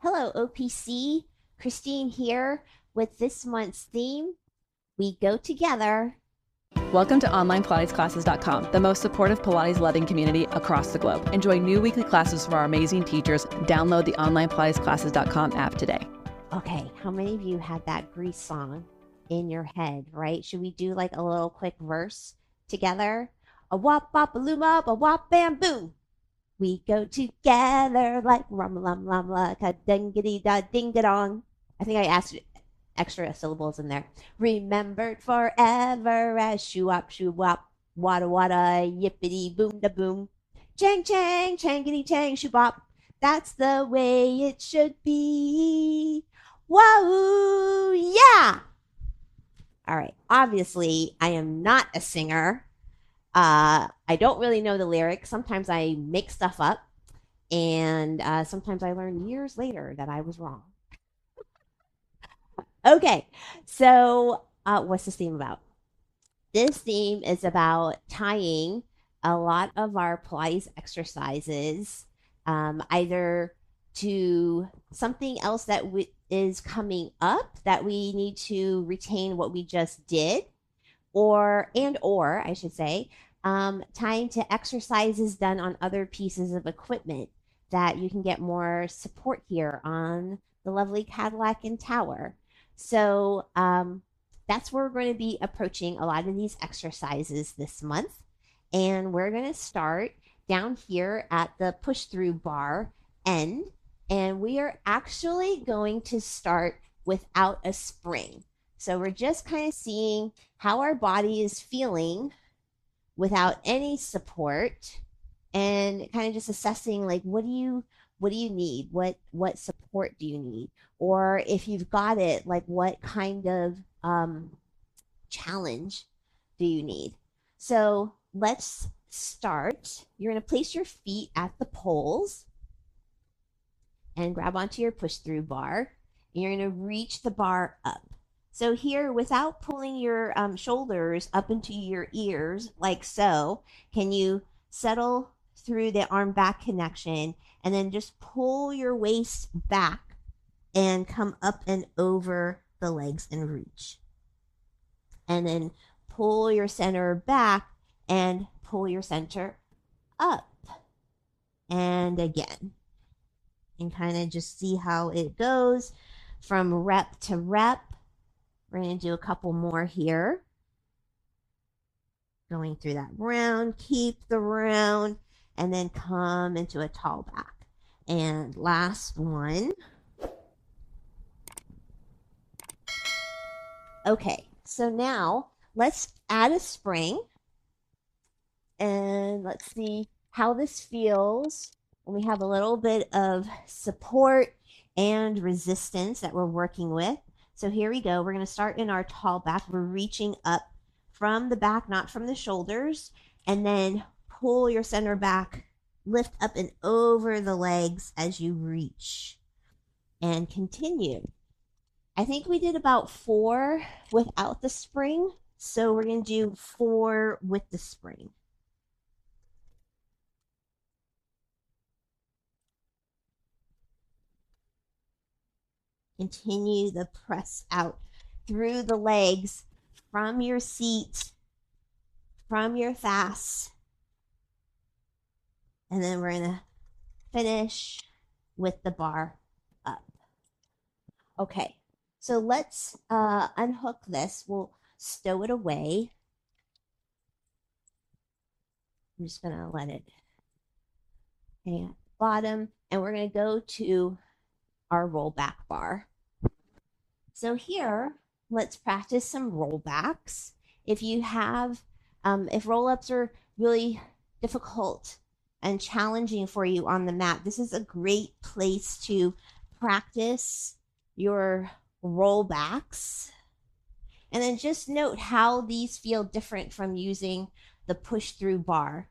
Hello, OPC. Christine here with this month's theme, We Go Together. Welcome to OnlinePilatesClasses.com, the most supportive Pilates-loving community across the globe. Enjoy new weekly classes from our amazing teachers. Download the OnlinePilatesClasses.com app today. Okay, how many of you had that Grease song in your head, right? Should we do like a little quick verse together? A wop bop a loom up, a wop bam boom. We go together like rum lum lum like a dingity da ding dong. I think I asked extra syllables in there. Remembered forever as shoo wop, wada wada, yippity boom da boom. Chang chang, changity chang, shoo bop. That's the way it should be. Whoa, yeah. All right. Obviously, I am not a singer. I don't really know the lyrics. Sometimes I make stuff up, and sometimes I learn years later that I was wrong. Okay, so what's this theme about? This theme is about tying a lot of our Pilates exercises either to something else that is coming up that we need to retain what we just did, or I should say, tying to exercises done on other pieces of equipment that you can get more support here on the lovely Cadillac and Tower. So that's where we're going to be approaching a lot of these exercises this month. And we're going to start down here at the push through bar end. And we are actually going to start without a spring. So we're just kind of seeing how our body is feeling without any support, and kind of just assessing like, what do you need? What support do you need? Or if you've got it, like what kind of challenge do you need? So let's start. You're going to place your feet at the poles and grab onto your push through bar. And you're going to reach the bar up. So here, without pulling your shoulders up into your ears like so, can you settle through the arm back connection and then just pull your waist back and come up and over the legs and reach. And then pull your center back and pull your center up. And again. And kind of just see how it goes from rep to rep. We're going to do a couple more here. Going through that round, keep the round, and then come into a tall back. And last one. Okay, so now let's add a spring. And let's see how this feels when we have a little bit of support and resistance that we're working with. So here we go. We're going to start in our tall back. We're reaching up from the back, not from the shoulders, and then pull your center back, lift up and over the legs as you reach, and continue. I think we did about 4 without the spring, so we're going to do 4 with the spring. Continue the press out through the legs, from your seat, from your thighs. And then we're going to finish with the bar up. Okay, so let's unhook this. We'll stow it away. I'm just going to let it hang at the bottom. And we're going to go to our rollback bar. So here, let's practice some rollbacks. If you have, if roll-ups are really difficult and challenging for you on the mat, this is a great place to practice your rollbacks. And then just note how these feel different from using the push-through bar,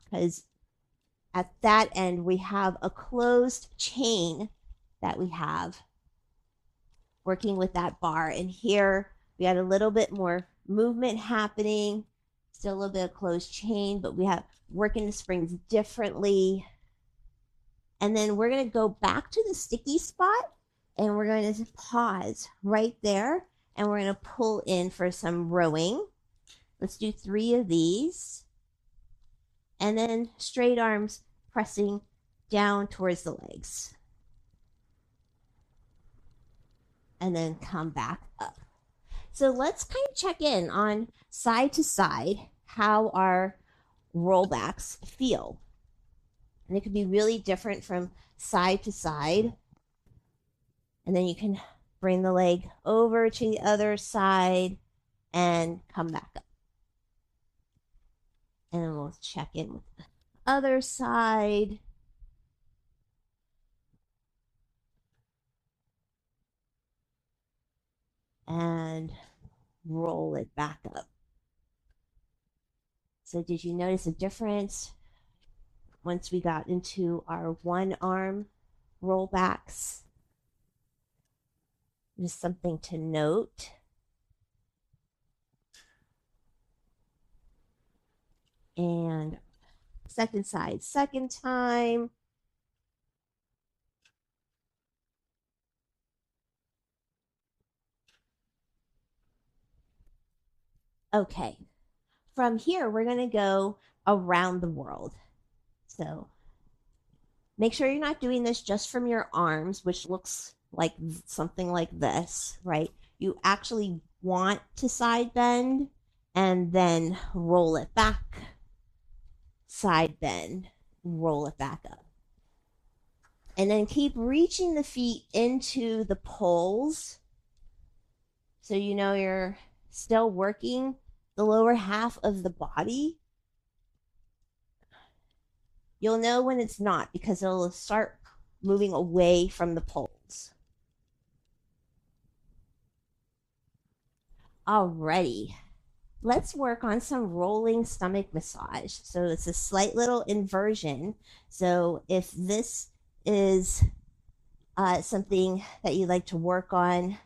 because at that end, we have a closed chain that we have working with that bar. And here we had a little bit more movement happening, still a little bit of closed chain, but we have working the springs differently. And then we're going to go back to the sticky spot and we're going to pause right there and we're going to pull in for some rowing. Let's do 3 of these. And then straight arms pressing down towards the legs. And then come back up. So let's kind of check in on side to side how our rollbacks feel. And it could be really different from side to side. And then you can bring the leg over to the other side and come back up. And then we'll check in with the other side. And roll it back up. So did you notice a difference once we got into our one arm rollbacks? Just something to note. And second side, second time. Okay, from here, we're going to go around the world. So make sure you're not doing this just from your arms, which looks like something like this, right? You actually want to side bend and then roll it back, side bend, roll it back up. And then keep reaching the feet into the poles. So you know you're still working the lower half of the body. You'll know when it's not because it'll start moving away from the poles. Alrighty, let's work on some rolling stomach massage. So it's a slight little inversion. So if this is something that you like to work on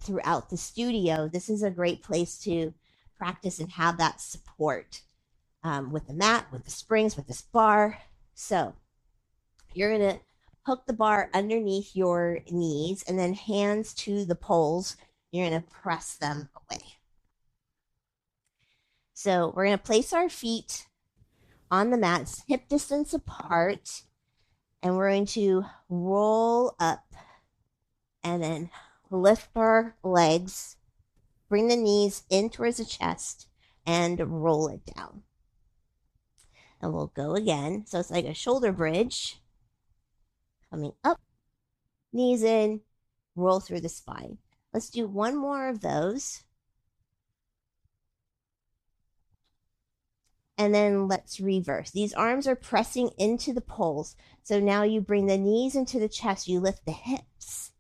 throughout the studio, this is a great place to practice and have that support with the mat, with the springs, with this bar. So you're going to hook the bar underneath your knees and then hands to the poles. You're going to press them away. So we're going to place our feet on the mats, hip distance apart, and we're going to roll up and then lift our legs, bring the knees in towards the chest, and roll it down. And we'll go again. So it's like a shoulder bridge. Coming up, knees in, roll through the spine. Let's do one more of those. And then let's reverse. These arms are pressing into the poles. So now you bring the knees into the chest. You lift the hips.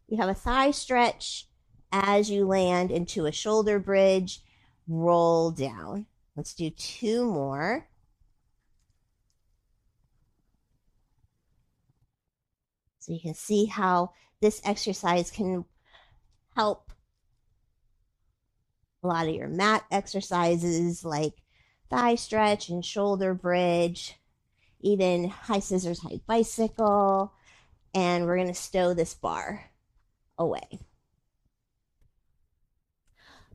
You have a thigh stretch as you land into a shoulder bridge. Roll down. Let's do 2 more. So you can see how this exercise can help a lot of your mat exercises like thigh stretch and shoulder bridge, even high scissors, high bicycle. And we're going to stow this bar away.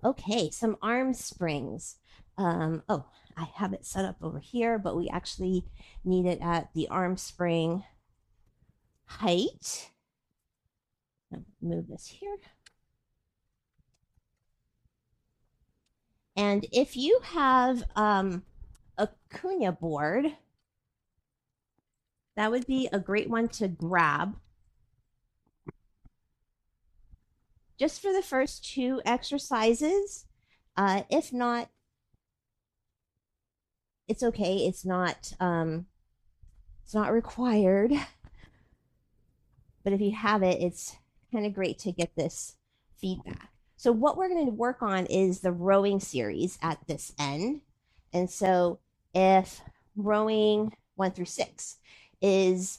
Okay, some arm springs. Oh, I have it set up over here, but we actually need it at the arm spring height. Move this here. And if you have a 𝐒𝐤𝐞𝐤 board, that would be a great one to grab. Just for the first 2 exercises. If not, it's okay. It's not required. But if you have it, it's kind of great to get this feedback. So what we're going to work on is the rowing series at this end. And so if rowing 1 through 6 is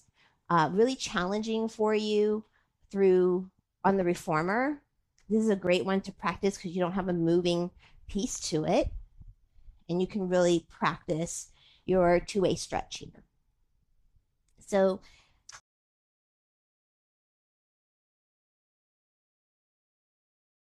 really challenging for you on the reformer, this is a great one to practice because you don't have a moving piece to it. And you can really practice your 2-way stretch here. So